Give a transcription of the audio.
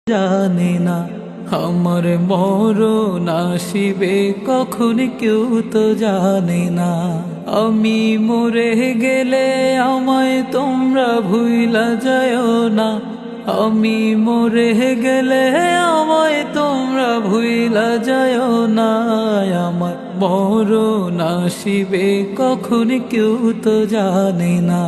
জানে না আমার মরণ আসিবে কখন কেউ তো জানে না। আমি মরে গেলে আমায় তোমরা ভুইলা যাও না, আমি মরে গেলে আমায় তোমরা ভুইলা যাও না। আমার মরণ আসিবে কখন কেউ তো জানে না।